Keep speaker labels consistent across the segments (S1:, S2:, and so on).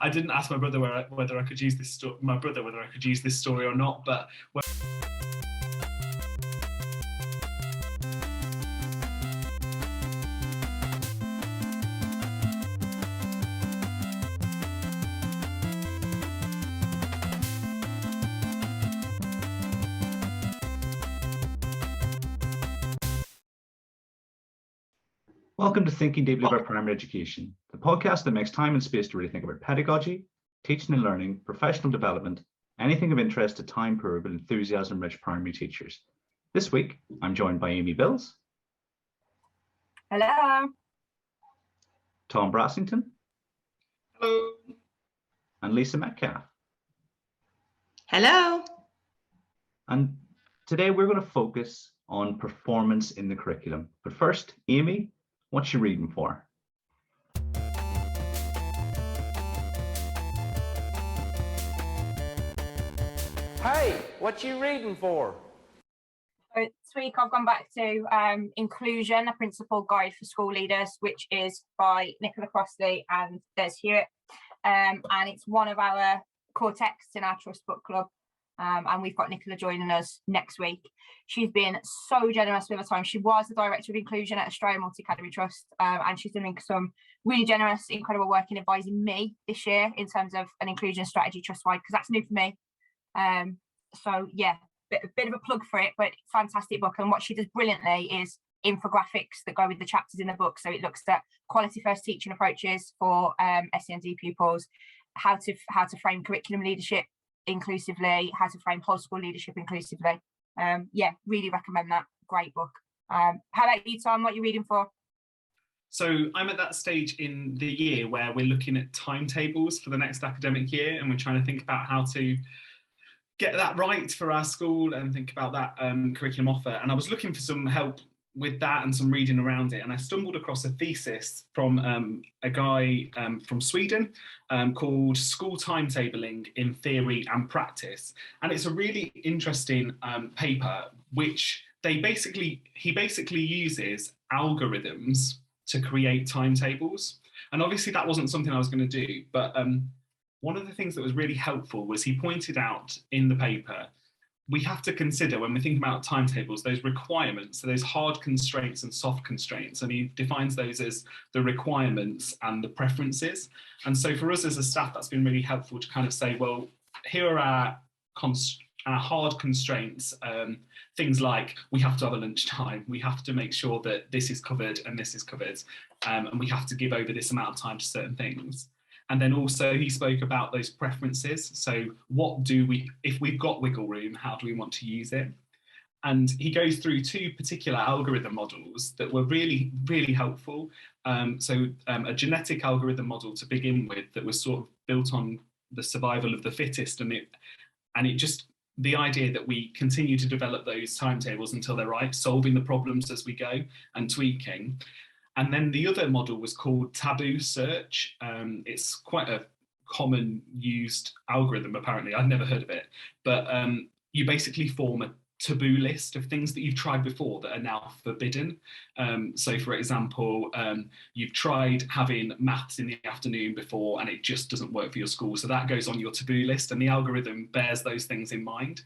S1: I didn't ask my brother whether I could use this story or not, but.
S2: Welcome to Thinking Deeply About Primary Education, the podcast that makes time and space to really think about pedagogy, teaching and learning, professional development, anything of interest to time-poor but enthusiasm-rich primary teachers. This week, I'm joined by Amy Bills.
S3: Hello.
S2: Tom Brassington.
S1: Hello.
S2: And Lisa Metcalfe.
S4: Hello.
S2: And today we're going to focus on performance in the curriculum. But first, Amy, what's you reading for?
S5: Hey, what you reading for?
S3: This week I've gone back to Inclusion, a Principal Guide for School Leaders, which is by Nicola Crossley and Des Hewitt. And it's one of our core texts in our Trust Book Club. And we've got Nicola joining us next week. She's been so generous with her time. She was the Director of Inclusion at Australia Multi-Academy Trust, and she's doing some really generous, incredible work in advising me this year in terms of an inclusion strategy trust-wide, because that's new for me. So yeah, a bit of a plug for it, but fantastic book. And what she does brilliantly is infographics that go with the chapters in the book. So it looks at quality first teaching approaches for SEND pupils, how to frame curriculum leadership inclusively, how to frame whole school leadership inclusively. Yeah, really recommend that. Great book. How about you, Tom? What are you reading for?
S1: So I'm at that stage in the year where we're looking at timetables for the next academic year, and we're trying to think about how to get that right for our school and think about that curriculum offer. And I was looking for some help with that and some reading around it, and I stumbled across a thesis from a guy from Sweden called School Timetabling in Theory and Practice, and it's a really interesting paper which he basically uses algorithms to create timetables. And obviously that wasn't something I was going to do, but one of the things that was really helpful was he pointed out in the paper we have to consider when we think about timetables, those requirements, so those hard constraints and soft constraints. And he defines those as the requirements and the preferences. And so for us as a staff, that's been really helpful to kind of say, well, here are our hard constraints, things like we have to have a lunch time, we have to make sure that this is covered and this is covered, and we have to give over this amount of time to certain things. And then also he spoke about those preferences. So what do we, if we've got wiggle room, how do we want to use it? And he goes through two particular algorithm models that were really, really helpful. A genetic algorithm model to begin with that was sort of built on the survival of the fittest. And it just, the idea that we continue to develop those timetables until they're right, solving the problems as we go and tweaking. And then the other model was called taboo search. It's quite a common used algorithm, apparently. I'd never heard of it. But you basically form a taboo list of things that you've tried before that are now forbidden. So, for example, you've tried having maths in the afternoon before and it just doesn't work for your school. So that goes on your taboo list, and the algorithm bears those things in mind.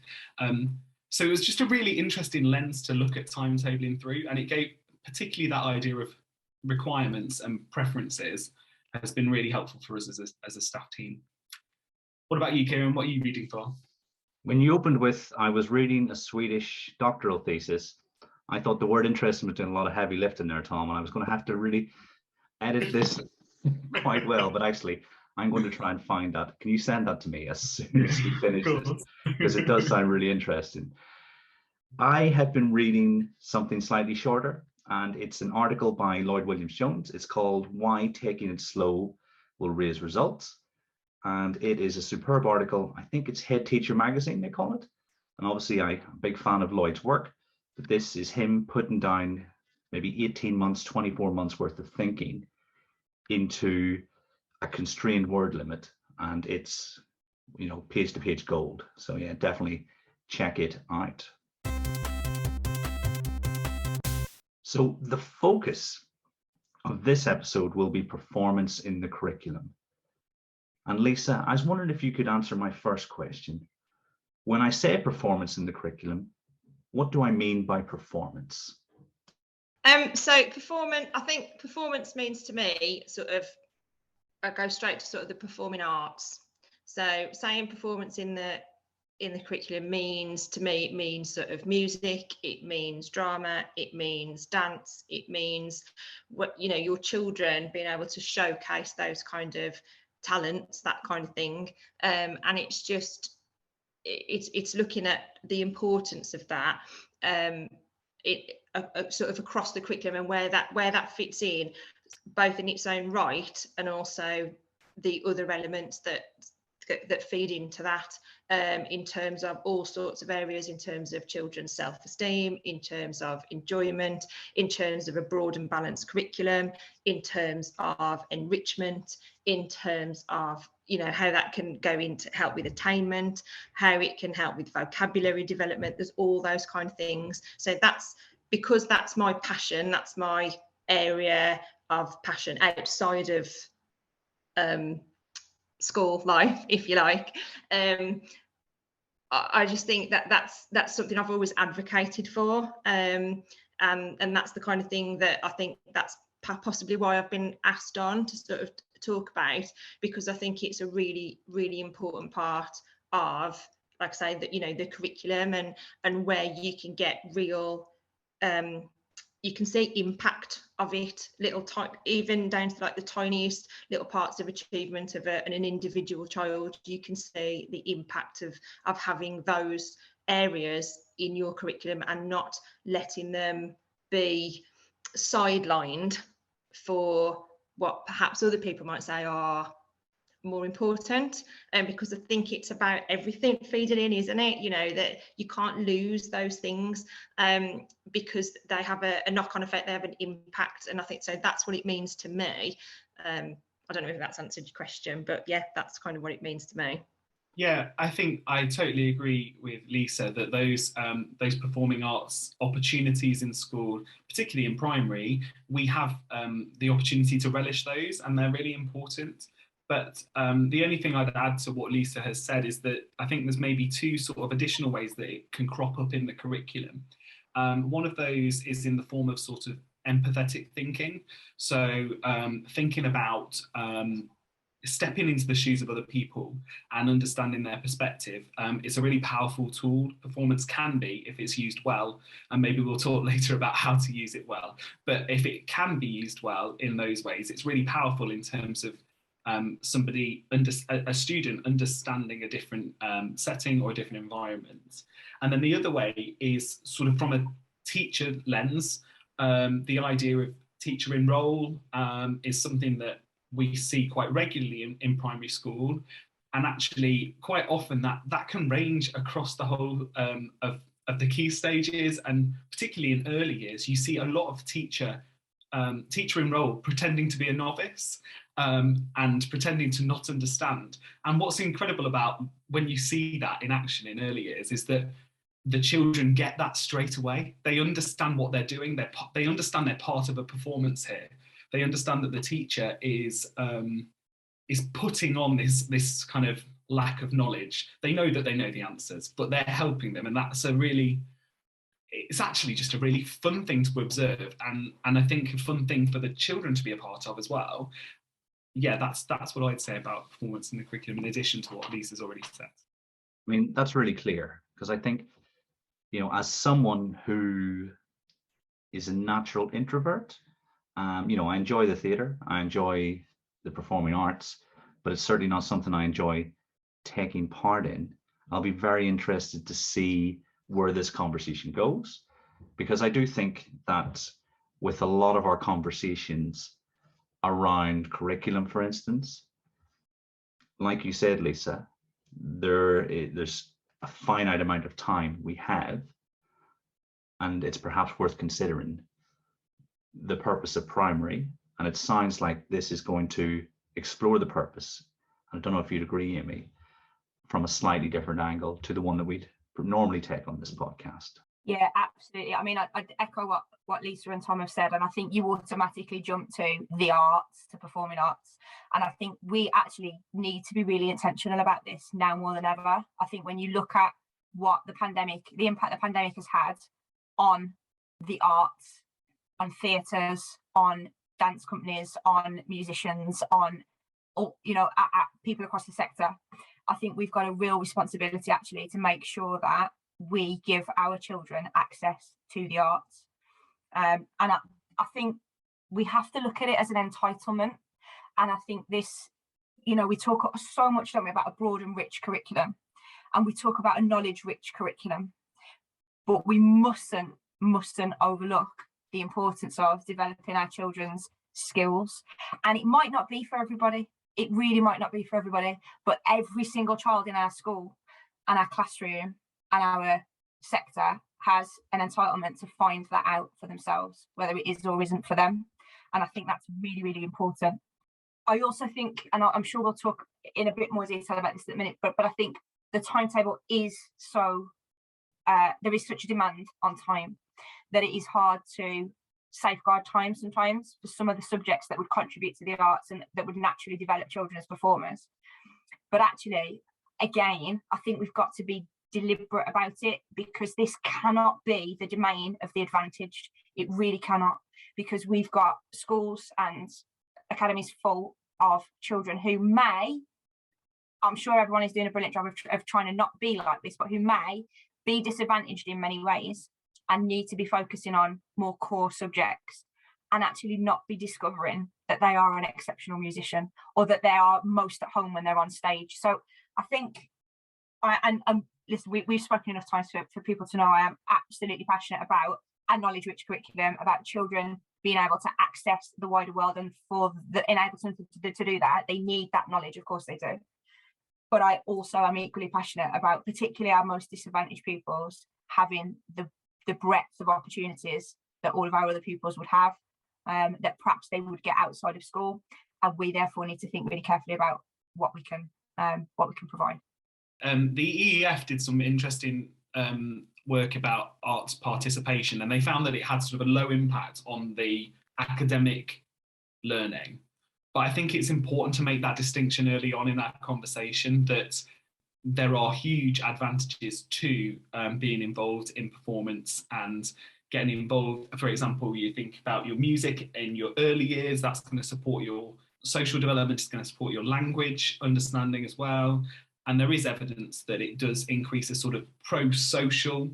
S1: So it was just a really interesting lens to look at timetabling through, and it gave particularly that idea of requirements and preferences has been really helpful for us as a staff team. What about you, Kieran? What are you reading for?
S2: When you opened with, I was reading a Swedish doctoral thesis, I thought the word interesting was doing a lot of heavy lifting there, Tom, and I was going to have to really edit this quite well, but actually I'm going to try and find that. Can you send that to me as soon as you finish this? Because it does sound really interesting. I have been reading something slightly shorter, and it's an article by Lloyd Williams-Jones. It's called Why Taking It Slow Will Raise Results. And it is a superb article. I think it's Head Teacher Magazine, they call it. And obviously I'm a big fan of Lloyd's work, but this is him putting down maybe 18 months, 24 months worth of thinking into a constrained word limit. And it's, you know, page to page gold. So yeah, definitely check it out. So the focus of this episode will be performance in the curriculum. And Lisa, I was wondering if you could answer my first question. When I say performance in the curriculum, what do I mean by performance?
S4: So performance, I think performance means to me sort of, I go straight to sort of the performing arts. So saying performance in the curriculum means, to me, it means sort of music, it means drama, it means dance, it means what, you know, your children being able to showcase those kind of talents, that kind of thing. And it's just, it's looking at the importance of that. Sort of across the curriculum, and where that fits in, both in its own right and also the other elements that feed into that, in terms of all sorts of areas, in terms of children's self-esteem, in terms of enjoyment, in terms of a broad and balanced curriculum, in terms of enrichment, in terms of, you know, how that can go into help with attainment, how it can help with vocabulary development. There's all those kind of things. So that's because that's my passion, that's my area of passion outside of school life, if you like. I just think that that's something I've always advocated for, and that's the kind of thing that I think that's possibly why I've been asked on to sort of talk about, because I think it's a really, really important part of, like I say, that, you know, the curriculum, and where you can get real, you can see impact of it, even down to like the tiniest little parts of achievement of an individual child. You can see the impact of having those areas in your curriculum and not letting them be sidelined for what perhaps other people might say are more important. And because I think it's about everything feeding in, isn't it? You know, that you can't lose those things, because they have a knock-on effect, they have an impact. And I think so that's what it means to me. I don't know if that's answered your question, but yeah, that's kind of what it means to me.
S1: Yeah, I think I totally agree with Lisa that those performing arts opportunities in school, particularly in primary, we have the opportunity to relish those, and they're really important. But the only thing I'd add to what Lisa has said is that I think there's maybe two sort of additional ways that it can crop up in the curriculum. One of those is in the form of sort of empathetic thinking. So thinking about stepping into the shoes of other people and understanding their perspective. It's a really powerful tool. Performance can be, if it's used well, and maybe we'll talk later about how to use it well. But if it can be used well in those ways, it's really powerful in terms of a student understanding a different setting or a different environment. And then the other way is sort of from a teacher lens. The idea of teacher in role is something that we see quite regularly in primary school, and actually quite often that can range across the whole of the key stages, and particularly in early years you see a lot of teacher in role pretending to be a novice and pretending to not understand. And what's incredible about when you see that in action in early years is that the children get that straight away. They understand what they're doing. They understand they're part of a performance here. They understand that the teacher is putting on this kind of lack of knowledge. They know that they know the answers, but they're helping them, and it's actually just a really fun thing to observe, and I think a fun thing for the children to be a part of as well. Yeah, that's what I'd say about performance in the curriculum, in addition to what Lisa's already said.
S2: I mean, that's really clear, because I think, you know, as someone who is a natural introvert, you know, I enjoy the theatre, I enjoy the performing arts, but it's certainly not something I enjoy taking part in. I'll be very interested to see where this conversation goes, because I do think that with a lot of our conversations around curriculum, for instance, like you said, Lisa, there's a finite amount of time we have, and it's perhaps worth considering the purpose of primary, and it sounds like this is going to explore the purpose. I don't know if you'd agree, Amy, from a slightly different angle to the one that we'd normally take on this podcast.
S3: Yeah, absolutely. I mean, I'd echo what Lisa and Tom have said, and I think you automatically jump to the arts, to performing arts. And I think we actually need to be really intentional about this now more than ever. I think when you look at what the impact the pandemic has had on the arts, on theatres, on dance companies, on musicians, on people across the sector, I think we've got a real responsibility actually to make sure that we give our children access to the arts. And I think we have to look at it as an entitlement. And I think this, we talk so much, don't we, about a broad and rich curriculum, and we talk about a knowledge-rich curriculum, but we mustn't overlook the importance of developing our children's skills. And it might not be for everybody. It really might not be for everybody, but every single child in our school and our classroom and our sector has an entitlement to find that out for themselves, whether it is or isn't for them. And I think that's really, really important. I also think, and I'm sure we'll talk in a bit more detail about this in a minute, but I think the timetable is so, there is such a demand on time that it is hard to safeguard time sometimes for some of the subjects that would contribute to the arts and that would naturally develop children as performers. But actually, again, I think we've got to be deliberate about it, because this cannot be the domain of the advantaged. It really cannot, because we've got schools and academies full of children who may, I'm sure everyone is doing a brilliant job of trying to not be like this, but who may be disadvantaged in many ways and need to be focusing on more core subjects and actually not be discovering that they are an exceptional musician or that they are most at home when they're on stage. So I think, listen, we've spoken enough times for people to know I am absolutely passionate about a knowledge-rich curriculum, about children being able to access the wider world, and enable them to do that, they need that knowledge, of course they do. But I also am equally passionate about particularly our most disadvantaged pupils having the breadth of opportunities that all of our other pupils would have, that perhaps they would get outside of school, and we therefore need to think really carefully about what we can provide.
S1: The EEF did some interesting work about arts participation, and they found that it had sort of a low impact on the academic learning. But I think it's important to make that distinction early on in that conversation, that there are huge advantages to being involved in performance and getting involved. For example, you think about your music in your early years, that's going to support your social development, it's going to support your language understanding as well. And there is evidence that it does increase a sort of pro-social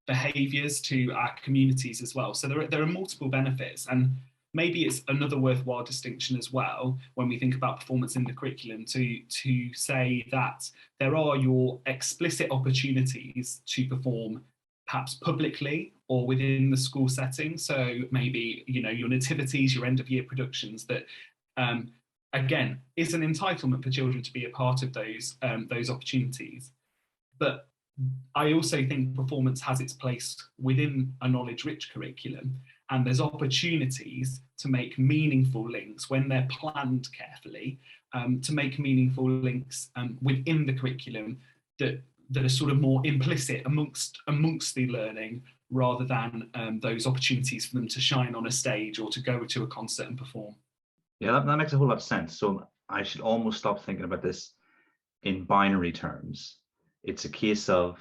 S1: behaviours to our communities as well. So there are multiple benefits, and maybe it's another worthwhile distinction as well when we think about performance in the curriculum to say that there are your explicit opportunities to perform perhaps publicly or within the school setting. So maybe, your nativities, your end of year productions, that again, is an entitlement for children to be a part of those opportunities. But I also think performance has its place within a knowledge-rich curriculum, and there's opportunities to make meaningful links when they're planned carefully, to make meaningful links within the curriculum that are sort of more implicit amongst the learning, rather than those opportunities for them to shine on a stage or to go to a concert and perform.
S2: Yeah, that makes a whole lot of sense. So I should almost stop thinking about this in binary terms. It's a case of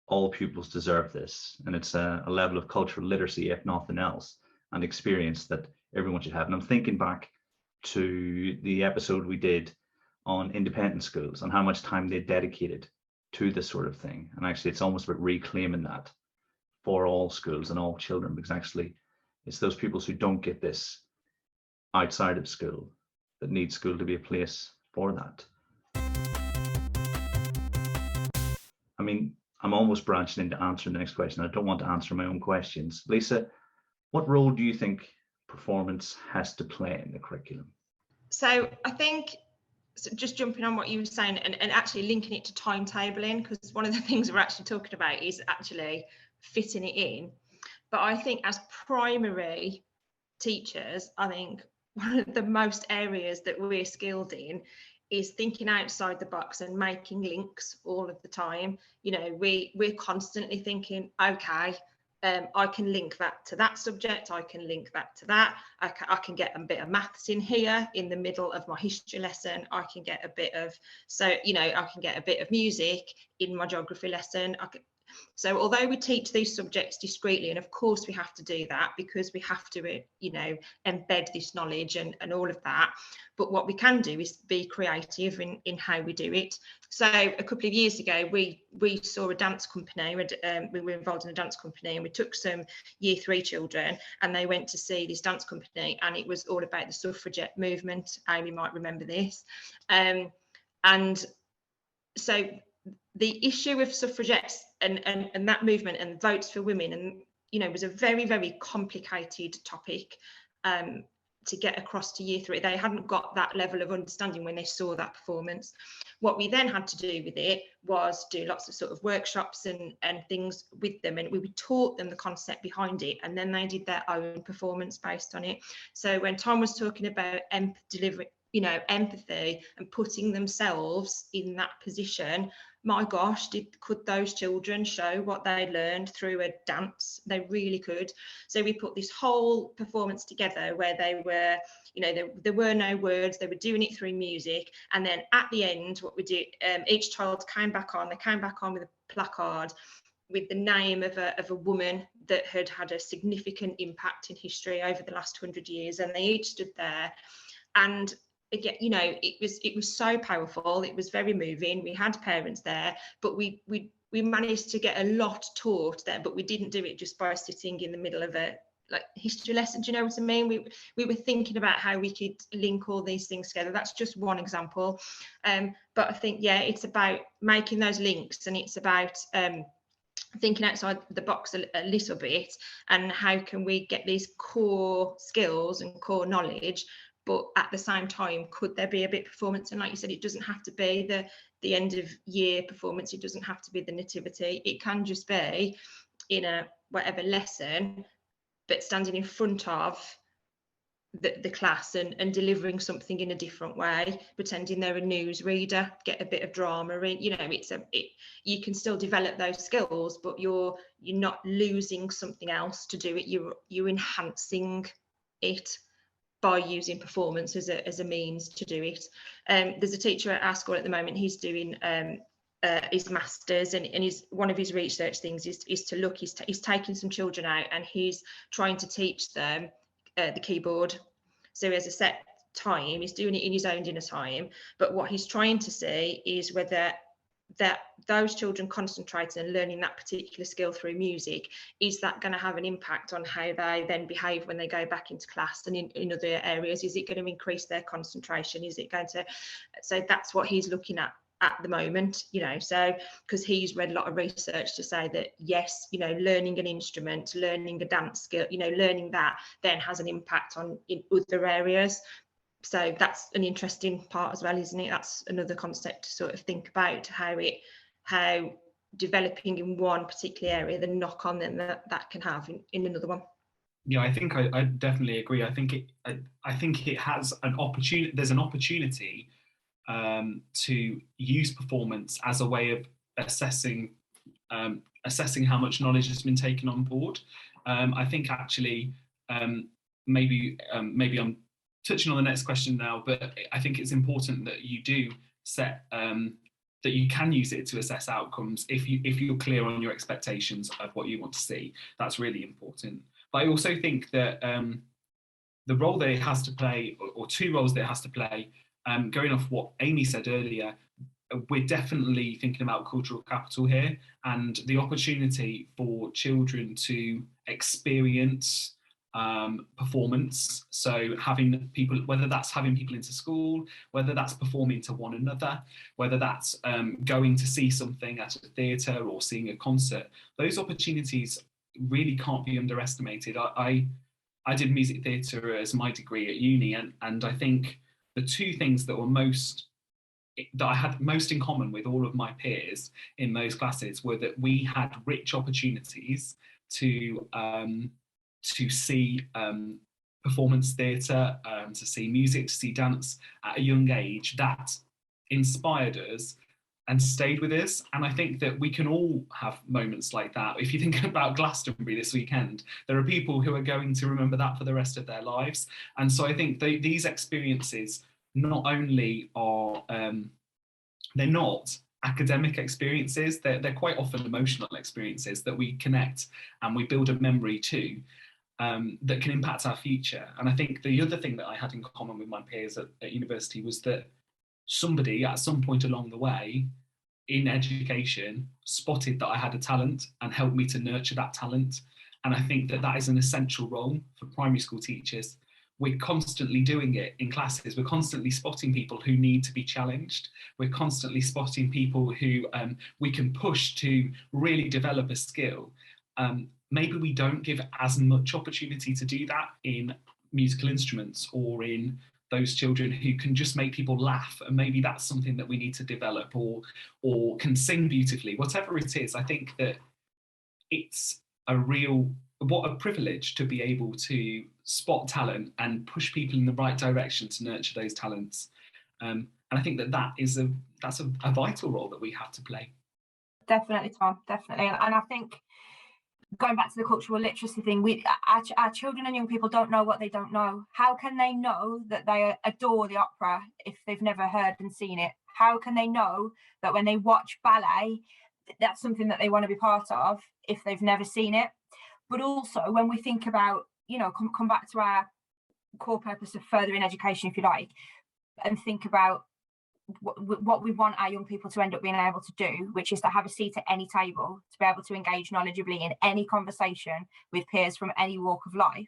S2: all pupils deserve this, and it's a level of cultural literacy, if nothing else, and experience that everyone should have. And I'm thinking back to the episode we did on independent schools and how much time they dedicated to this sort of thing. And actually, it's almost about reclaiming that for all schools and all children, because actually it's those pupils who don't get this outside of school that need school to be a place for that. I mean, I'm almost branching into answering the next question. I don't want to answer my own questions. Lisa, what role do you think performance has to play in the curriculum?
S4: So I think, just jumping on what you were saying and actually linking it to timetabling, because one of the things we're actually talking about is actually fitting it in. But I think as primary teachers, I think one of the most areas that we're skilled in is thinking outside the box and making links all of the time. We're constantly thinking, okay, I can link that to that subject, I can link that to that, I can get a bit of maths in here in the middle of my history lesson, I can get a bit of, so, you know, I can get a bit of music in my geography lesson. So although we teach these subjects discreetly, and of course we have to do that because we have to, you know, embed this knowledge and all of that, but what we can do is be creative in how we do it. So a couple of years ago, we saw a dance company, we were involved in a dance company, and we took some year 3 children and they went to see this dance company, and it was all about the suffragette movement. Amy might remember this. And so the issue of suffragettes and that movement and votes for women, and, you know, was a very, very complicated topic to get across to year 3. They hadn't got that level of understanding when they saw that performance. What we then had to do with it was do lots of sort of workshops and things with them, and we taught them the concept behind it, and then they did their own performance based on it. So when Tom was talking about you know, empathy and putting themselves in that position, my gosh, could those children show what they learned through a dance? They really could. So we put this whole performance together where they were, you know, there were no words, they were doing it through music, and then at the end, what we did, each child came back on with a placard with the name of a woman that had had a significant impact in history over the last 100 years, and they each stood there. And again, you know, it was so powerful, it was very moving. We had parents there, but we managed to get a lot taught there, but we didn't do it just by sitting in the middle of a like history lesson. Do you know what I mean? We were thinking about how we could link all these things together. That's just one example, but I think, yeah, it's about making those links, and it's about thinking outside the box a little bit, and how can we get these core skills and core knowledge, but at the same time, could there be a bit of performance? And like you said, it doesn't have to be the end of year performance, it doesn't have to be the nativity, it can just be in a whatever lesson, but standing in front of the class and delivering something in a different way, pretending they're a news reader, get a bit of drama in, you know, you can still develop those skills, but you're not losing something else to do it, you're enhancing it by using performance as a means to do it. There's a teacher at our school at the moment, he's doing his masters, and one of his research things is to look, he's taking some children out and he's trying to teach them the keyboard. So he has a set time, he's doing it in his own dinner time, but what he's trying to see is whether those children concentrating and learning that particular skill through music, is that going to have an impact on how they then behave when they go back into class and in other areas? Is it going to increase their concentration? Is it going to, so that's what he's looking at the moment, you know, so because he's read a lot of research to say that yes, you know, learning an instrument, learning a dance skill, you know, learning that then has an impact in other areas. So that's an interesting part as well, isn't it? That's another concept to sort of think about, how developing in one particular area, the knock on then that can have in another one.
S1: Yeah, I think I definitely agree. I think it has an opportunity. There's an opportunity to use performance as a way of assessing how much knowledge has been taken on board. I think actually maybe I'm touching on the next question now, but I think it's important that you do set that you can use it to assess outcomes if you're clear on your expectations of what you want to see. That's really important. But I also think that the role that it has to play, or two roles that it has to play, going off what Amy said earlier, we're definitely thinking about cultural capital here, and the opportunity for children to experience performance. So having people, whether that's having people into school, whether that's performing to one another, whether that's going to see something at a theatre or seeing a concert, those opportunities really can't be underestimated. I did music theatre as my degree at uni, and I think the two things that I had most in common with all of my peers in those classes were that we had rich opportunities to see performance theatre, to see music, to see dance at a young age that inspired us and stayed with us. And I think that we can all have moments like that. If you think about Glastonbury this weekend, there are people who are going to remember that for the rest of their lives. And so I think these experiences not only are, they're not academic experiences, they're quite often emotional experiences that we connect and we build a memory to, that can impact our future. And I think the other thing that I had in common with my peers at university was that somebody at some point along the way in education spotted that I had a talent and helped me to nurture that talent. And I think that that is an essential role for primary school teachers. We're constantly doing it in classes. We're constantly spotting people who need to be challenged. We're constantly spotting people who we can push to really develop a skill. Maybe we don't give as much opportunity to do that in musical instruments or in those children who can just make people laugh, and maybe that's something that we need to develop, or can sing beautifully, whatever it is. I think that it's what a privilege to be able to spot talent and push people in the right direction to nurture those talents. And I think that's a vital role that we have to play.
S3: Definitely, Tom, definitely. And I think going back to the cultural literacy thing, our children and young people don't know what they don't know. How can they know that they adore the opera if they've never heard and seen it? How can they know that when they watch ballet, that's something that they want to be part of if they've never seen it? But also when we think about, come back to our core purpose of furthering education, if you like, and think about what we want our young people to end up being able to do, which is to have a seat at any table, to be able to engage knowledgeably in any conversation with peers from any walk of life.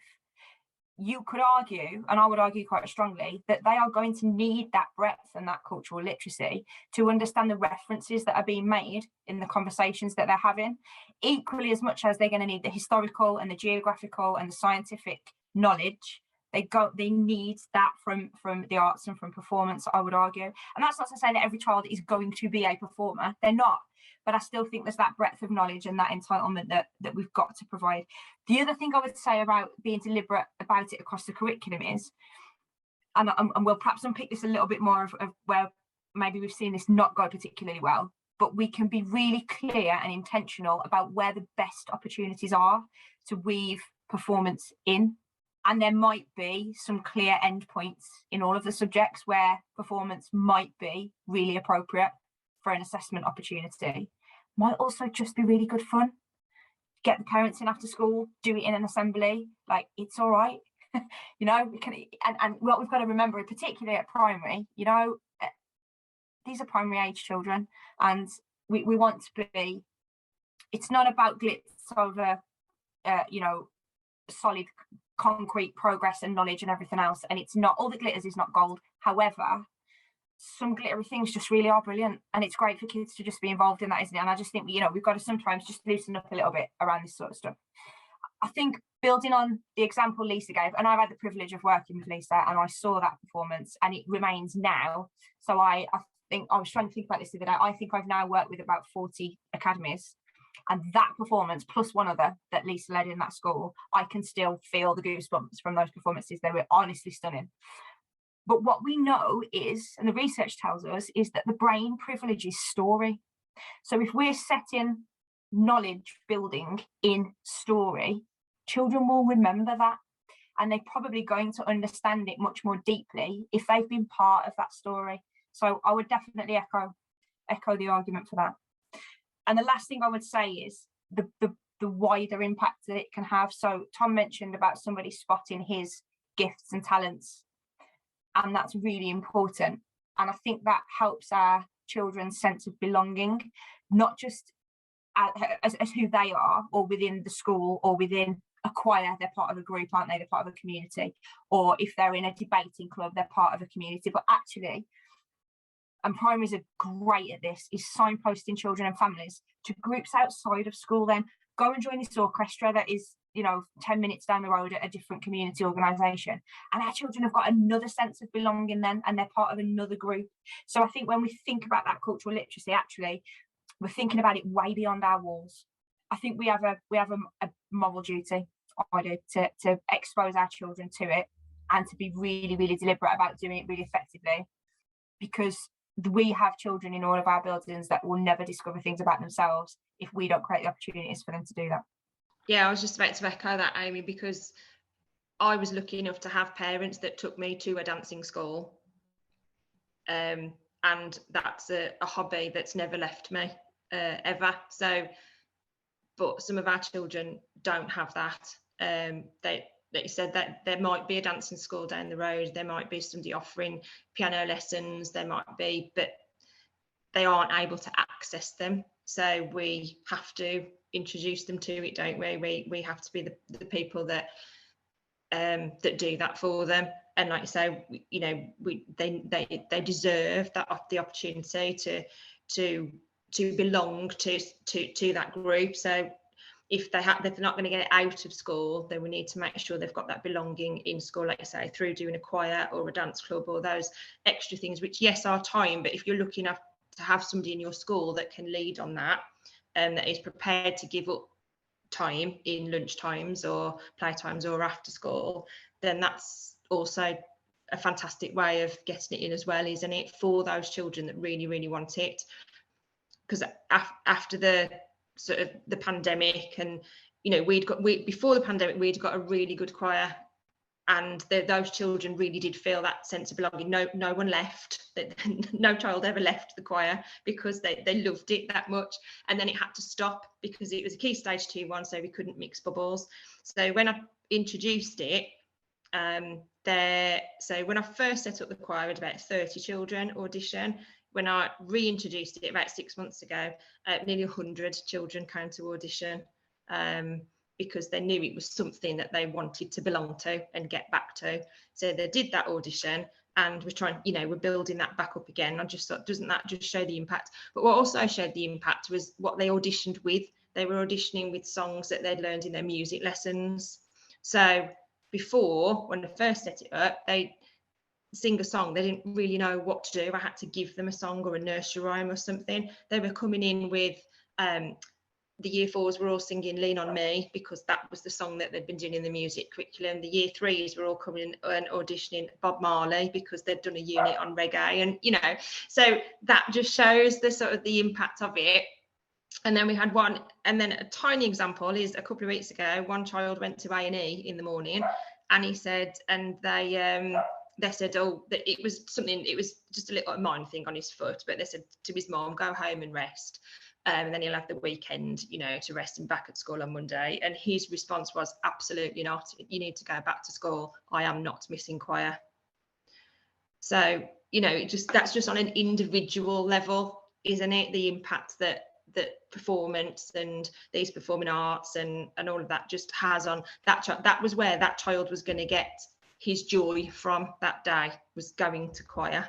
S3: You could argue, and I would argue quite strongly, that they are going to need that breadth and that cultural literacy to understand the references that are being made in the conversations that they're having, equally as much as they're going to need the historical and the geographical and the scientific knowledge. They need that from the arts and from performance, I would argue. And that's not to say that every child is going to be a performer. They're not. But I still think there's that breadth of knowledge and that entitlement that we've got to provide. The other thing I would say about being deliberate about it across the curriculum is, and we'll perhaps unpick this a little bit more of where maybe we've seen this not go particularly well, but we can be really clear and intentional about where the best opportunities are to weave performance in. And there might be some clear endpoints in all of the subjects where performance might be really appropriate for an assessment opportunity. Might also just be really good fun. Get the parents in after school, do it in an assembly, like it's all right. We can, and what we've got to remember, particularly at primary, these are primary age children, and we want to be, it's not about glitz over, solid concrete progress and knowledge and everything else, and it's not, all the glitters is not gold. However, some glittery things just really are brilliant, and it's great for kids to just be involved in that, isn't it? And I just think we've got to sometimes just loosen up a little bit around this sort of stuff. I think building on the example Lisa gave, and I've had the privilege of working with Lisa, and I saw that performance, and it remains now. So I think I was trying to think about this the other day. I think I've now worked with about 40 academies, and that performance plus one other that Lisa led in that school, I can still feel the goosebumps from those performances. They were honestly stunning. But what we know is, and the research tells us, is that the brain privileges story. So if we're setting knowledge building in story, children will remember that, and they're probably going to understand it much more deeply if they've been part of that story. So I would definitely echo the argument for that. And the last thing I would say is the wider impact that it can have. So Tom mentioned about somebody spotting his gifts and talents, and that's really important. And I think that helps our children's sense of belonging, not just as who they are, or within the school, or within a choir, they're part of a group, aren't they? They're part of a community. Or if they're in a debating club, they're part of a community. But actually, and primaries are great at this, is signposting children and families to groups outside of school. Then go and join this orchestra that is 10 minutes down the road at a different community organisation, and our children have got another sense of belonging then, and they're part of another group. So I think when we think about that cultural literacy, actually we're thinking about it way beyond our walls. I think we have a moral duty, I do, to expose our children to it, and to be really, really deliberate about doing it really effectively, because we have children in all of our buildings that will never discover things about themselves if we don't create the opportunities for them to do that.
S4: Yeah, I was just about to echo that, Amy, because I was lucky enough to have parents that took me to a dancing school. And that's a hobby that's never left me, ever. So, but some of our children don't have that. Like you said, that there might be a dancing school down the road, there might be somebody offering piano lessons, there might be, but they aren't able to access them. So we have to introduce them to it, don't we? We have to be the people that that do that for them. And like you say, you know, they deserve that, the opportunity to belong to that group. So if they're not going to get it out of school, then we need to make sure they've got that belonging in school, like I say, through doing a choir or a dance club or those extra things, which yes are time, but if you're lucky enough to have somebody in your school that can lead on that and that is prepared to give up time in lunch times or play times or after school, then that's also a fantastic way of getting it in as well, isn't it, for those children that really, really want it. Because after the sort of the pandemic, and you know, before the pandemic we'd got a really good choir, and those children really did feel that sense of belonging. No one left, no child ever left the choir because they loved it that much. And then it had to stop because it was a key stage 2-1, so we couldn't mix bubbles. So when I introduced it, so when I first set up the choir, I had about 30 children audition. When I reintroduced it about 6 months ago, nearly 100 children came to audition, because they knew it was something that they wanted to belong to and get back to. So they did that audition, and we're trying, you know, we're building that back up again. I just thought, doesn't that just show the impact? But what also showed the impact was what they auditioned with. They were auditioning with songs that they'd learned in their music lessons. So before, when I first set it up, they sing a song, they didn't really know what to do. I had to give them a song or a nursery rhyme or something. They were coming in with the year 4s were all singing Lean on Me because that was the song that they'd been doing in the music curriculum. The year 3s were all coming and auditioning Bob Marley because they'd done a unit on reggae, and you know, so that just shows the sort of the impact of it. And then we had one, and then a tiny example is a couple of weeks ago, one child went to A&E in the morning, and he said, and they said, oh, that it was something, it was just a little minor thing on his foot, but they said to his mom, go home and rest. And then he'll have the weekend, you know, to rest him back at school on Monday. And his response was, absolutely not. You need to go back to school. I am not missing choir. So, you know, that's just on an individual level, isn't it? The impact that performance and these performing arts and all of that just has on that child. That was where that child was going to get his joy from that day, was going to choir.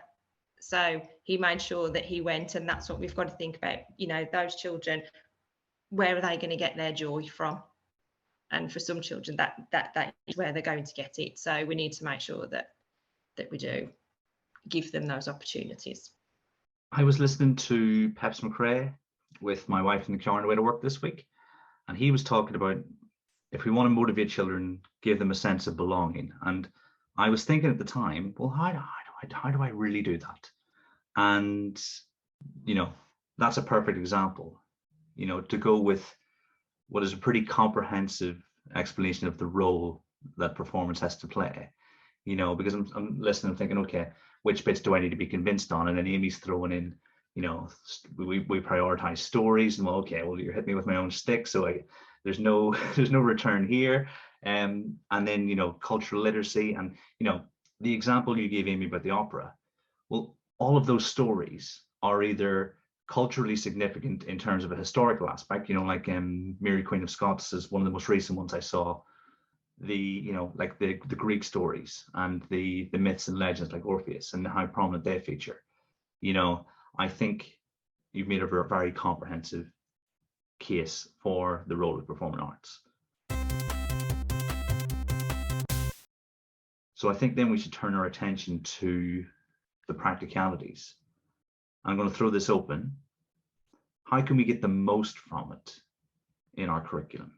S4: So he made sure that he went, and that's what we've got to think about. You know, those children, where are they going to get their joy from? And for some children, that is where they're going to get it. So we need to make sure that we do give them those opportunities.
S2: I was listening to Peps McRae with my wife in the car on the way to work this week, and he was talking about if we want to motivate children, give them a sense of belonging. And I was thinking at the time, well, how do I really do that? And, you know, that's a perfect example, you know, to go with what is a pretty comprehensive explanation of the role that performance has to play, you know, because I'm listening and thinking, okay, which bits do I need to be convinced on? And then Amy's throwing in, you know, we prioritize stories, and well, okay, well, you're hitting me with my own stick, so there's no return here. And then, you know, cultural literacy, and, you know, the example you gave, Amy, about the opera, well, all of those stories are either culturally significant in terms of a historical aspect, you know, like Mary Queen of Scots is one of the most recent ones I saw. The, you know, like the Greek stories and the myths and legends like Orpheus and how prominent they feature. You know, I think you've made a very comprehensive case for the role of performing arts. So I think then we should turn our attention to the practicalities. I'm going to throw this open. How can we get the most from it in our curriculum?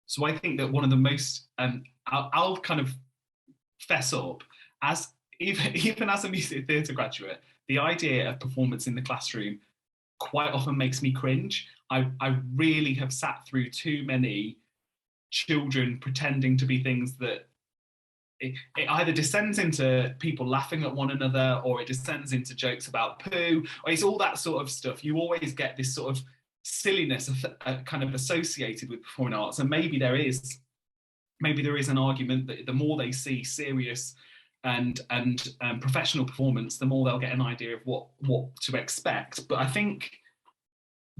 S1: So I think that one of the most, I'll kind of fess up, as even as a music theatre graduate, the idea of performance in the classroom quite often makes me cringe. I really have sat through too many children pretending to be things that it either descends into people laughing at one another, or it descends into jokes about poo, or it's all that sort of stuff. You always get this sort of silliness kind of associated with performing arts, and maybe there is an argument that the more they see serious and professional performance, the more they'll get an idea of what to expect. But I think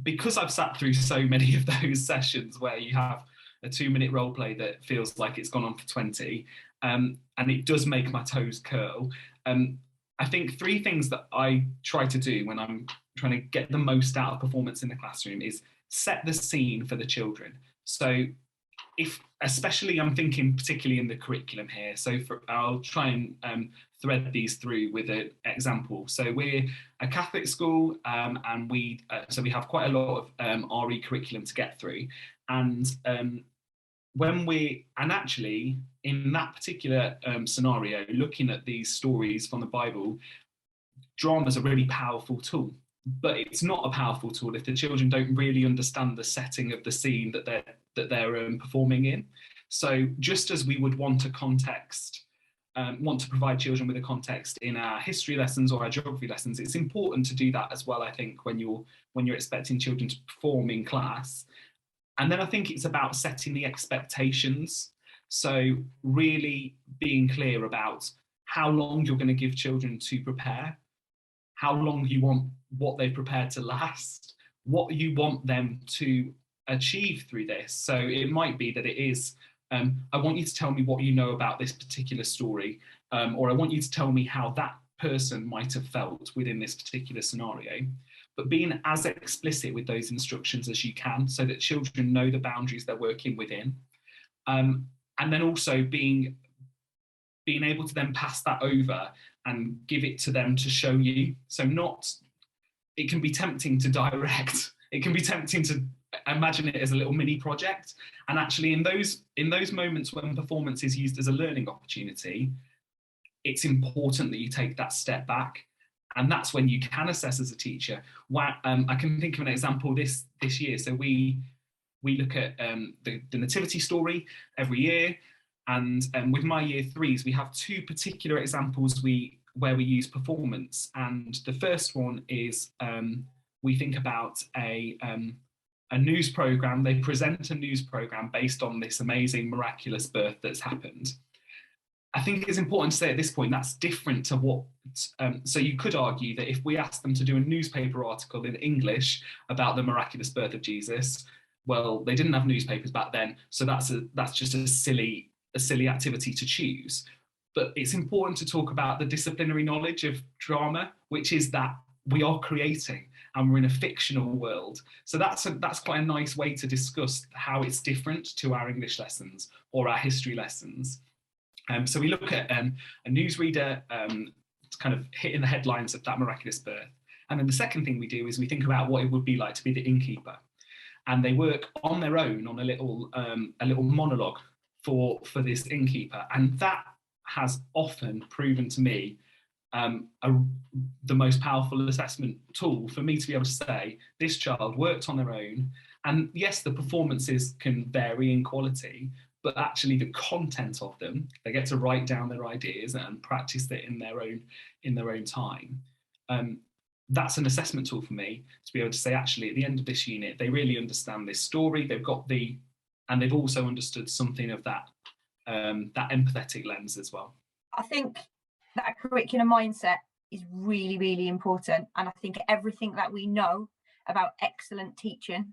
S1: because I've sat through so many of those sessions where you have a 2-minute role play that feels like it's gone on for 20, and it does make my toes curl. I think 3 things that I try to do when I'm trying to get the most out of performance in the classroom is set the scene for the children. So especially I'm thinking particularly in the curriculum here, so I'll try and thread these through with an example. So we're a Catholic school, and we have quite a lot of RE curriculum to get through, and actually in that particular scenario, looking at these stories from the Bible, drama is a really powerful tool. But it's not a powerful tool if the children don't really understand the setting of the scene that they're performing in. So just as we would want a context, want to provide children with a context in our history lessons or our geography lessons, it's important to do that as well, I think, when you're expecting children to perform in class. And then I think it's about setting the expectations. So really being clear about how long you're going to give children to prepare, how long you want what they've prepared to last, what you want them to achieve through this. So it might be that it is, I want you to tell me what you know about this particular story, or I want you to tell me how that person might have felt within this particular scenario. But being as explicit with those instructions as you can, so that children know the boundaries they're working within. And then also being able to then pass that over and give it to them to show you. So it can be tempting to direct, it can be tempting to imagine it as a little mini project. And actually in those moments when performance is used as a learning opportunity, it's important that you take that step back. And that's when you can assess as a teacher. I can think of an example this year. So we look at the nativity story every year. And with my year 3s, we have 2 particular examples where we use performance. And the first one is we think about a news programme. They present a news programme based on this amazing miraculous birth that's happened. I think it's important to say at this point that's different to what, so you could argue that if we asked them to do a newspaper article in English about the miraculous birth of Jesus, well, they didn't have newspapers back then, so that's just a silly activity to choose. But it's important to talk about the disciplinary knowledge of drama, which is that we are creating and we're in a fictional world. So that's quite a nice way to discuss how it's different to our English lessons or our history lessons. So we look at a newsreader kind of hitting the headlines of that miraculous birth. And then the second thing we do is we think about what it would be like to be the innkeeper. And they work on their own on a little monologue for this innkeeper. And that has often proven to me the most powerful assessment tool for me to be able to say, this child worked on their own. And yes, the performances can vary in quality, but actually the content of them, they get to write down their ideas and practice it in their own time. That's an assessment tool for me to be able to say, actually, at the end of this unit, they really understand this story. And they've also understood something of that empathetic lens as well.
S3: I think that curriculum mindset is really, really important. And I think everything that we know about excellent teaching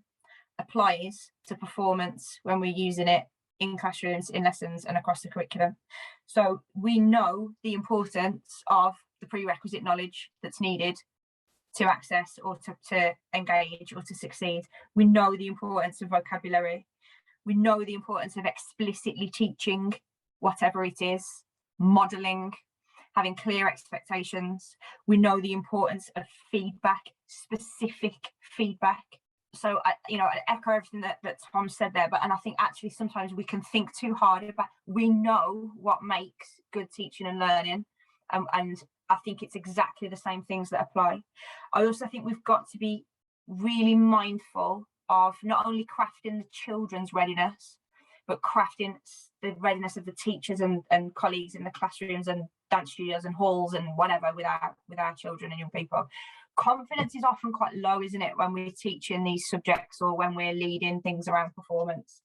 S3: applies to performance when we're using it in classrooms, in lessons, and across the curriculum. So we know the importance of the prerequisite knowledge that's needed to access or to engage or to succeed. We know the importance of vocabulary. We know the importance of explicitly teaching whatever it is, modelling, having clear expectations. We know the importance of feedback, specific feedback. So, I echo everything that Tom said there, and I think actually sometimes we can think too hard about, we know what makes good teaching and learning, and I think it's exactly the same things that apply. I also think we've got to be really mindful of not only crafting the children's readiness, but crafting the readiness of the teachers and colleagues in the classrooms and dance studios and halls and whatever with our children and young people. Confidence is often quite low, isn't it, when we're teaching these subjects or when we're leading things around performance.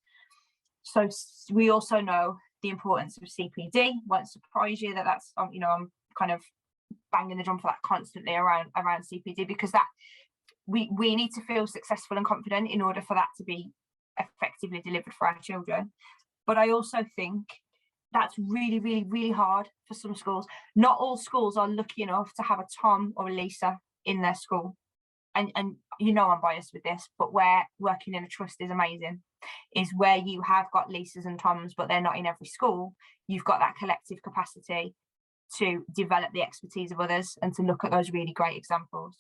S3: So we also know the importance of CPD. Won't surprise you that that's you know, I'm kind of banging the drum for that constantly around CPD, because that we need to feel successful and confident in order for that to be effectively delivered for our children. But I also think that's really, really, really hard for some schools. Not all schools are lucky enough to have a Tom or a Lisa in their school. And you know I'm biased with this, but where working in a trust is amazing is where you have got Lisas and Toms, but they're not in every school. You've got that collective capacity to develop the expertise of others and to look at those really great examples.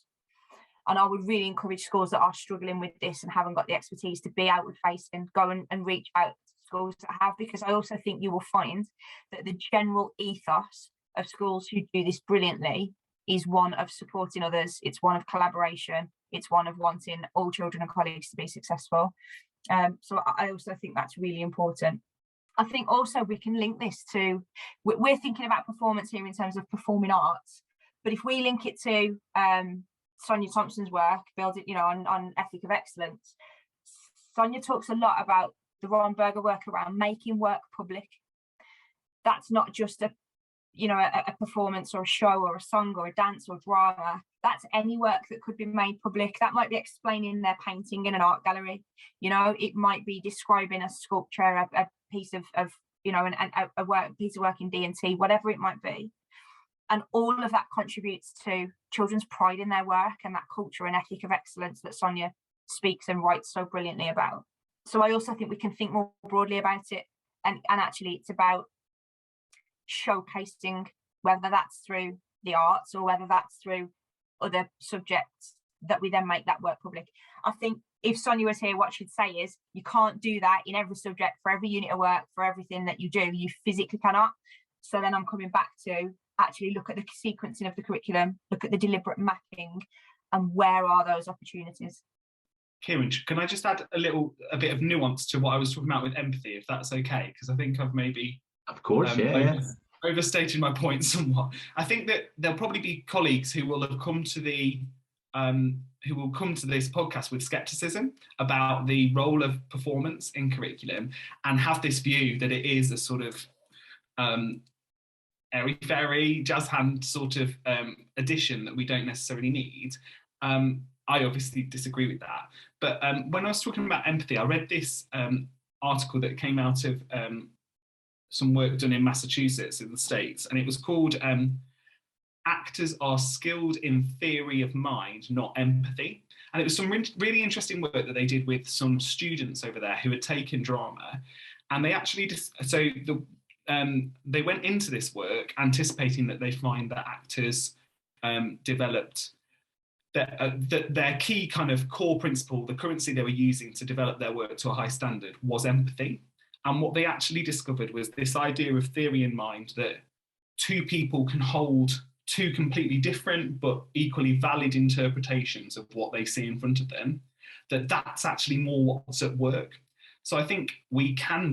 S3: And I would really encourage schools that are struggling with this and haven't got the expertise to be outward facing, go and reach out to schools that have, because I also think you will find that the general ethos of schools who do this brilliantly is one of supporting others. It's one of collaboration. It's one of wanting all children and colleagues to be successful. So I also think that's really important. I think also we can link this to, we're thinking about performance here in terms of performing arts, but if we link it to Sonia Thompson's work, build it, you know, on ethic of excellence. Sonia talks a lot about the Ron Berger work around making work public. That's not just a performance or a show or a song or a dance or drama. That's any work that could be made public. That might be explaining their painting in an art gallery. You know, it might be describing a sculpture, a piece of you know, a piece of work in D&T, whatever it might be. And all of that contributes to children's pride in their work and that culture and ethic of excellence that Sonia speaks and writes so brilliantly about. So I also think we can think more broadly about it, and actually it's about showcasing, whether that's through the arts or whether that's through other subjects, that we then make that work public. I think if Sonia was here, what she'd say is you can't do that in every subject, for every unit of work, for everything that you do. You physically cannot. So then I'm coming back to actually look at the sequencing of the curriculum, look at the deliberate mapping, and where are those opportunities.
S1: Kieran, can I just add a bit of nuance to what I was talking about with empathy, if that's okay? Because I think I've maybe overstated my point somewhat. I think that there'll probably be colleagues who will have come to this podcast with skepticism about the role of performance in curriculum and have this view that it is a sort of airy-fairy, jazz hand sort of addition that we don't necessarily need. I obviously disagree with that. But when I was talking about empathy, I read this article that came out of some work done in Massachusetts in the States, and it was called Actors Are Skilled in Theory of Mind, Not Empathy. And it was some really interesting work that they did with some students over there who had taken drama. And they actually they went into this work anticipating that they find that actors developed that their key kind of core principle, the currency they were using to develop their work to a high standard, was empathy. And what they actually discovered was this idea of theory in mind, that two people can hold two completely different but equally valid interpretations of what they see in front of them, that's actually more what's at work. So I think we can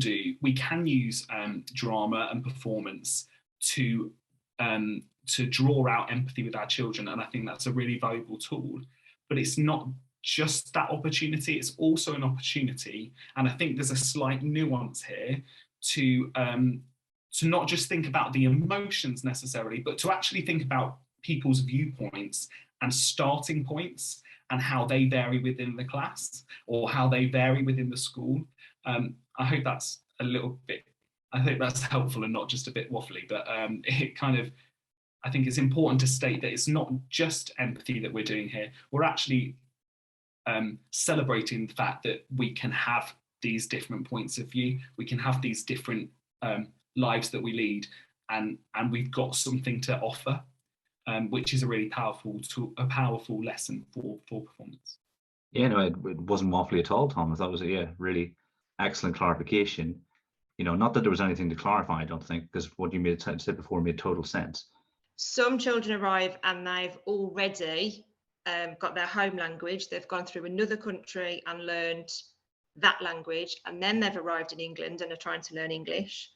S1: use drama and performance to draw out empathy with our children, and I think that's a really valuable tool. But it's not just that opportunity, it's also an opportunity, and I think there's a slight nuance here to not just think about the emotions necessarily, but to actually think about people's viewpoints and starting points and how they vary within the class or how they vary within the school. I hope that's I hope that's helpful and not just a bit waffly, but it kind of, I think it's important to state that it's not just empathy that we're doing here. We're actually celebrating the fact that we can have these different points of view. We can have these different lives that we lead, and we've got something to offer, which is a really powerful lesson for performance.
S2: Yeah, no, it wasn't waffly at all, Thomas. That was a really excellent clarification. You know, not that there was anything to clarify, I don't think, because what you said before made total sense.
S4: Some children arrive and they've already got their home language. They've gone through another country and learned that language, and then they've arrived in England and are trying to learn English.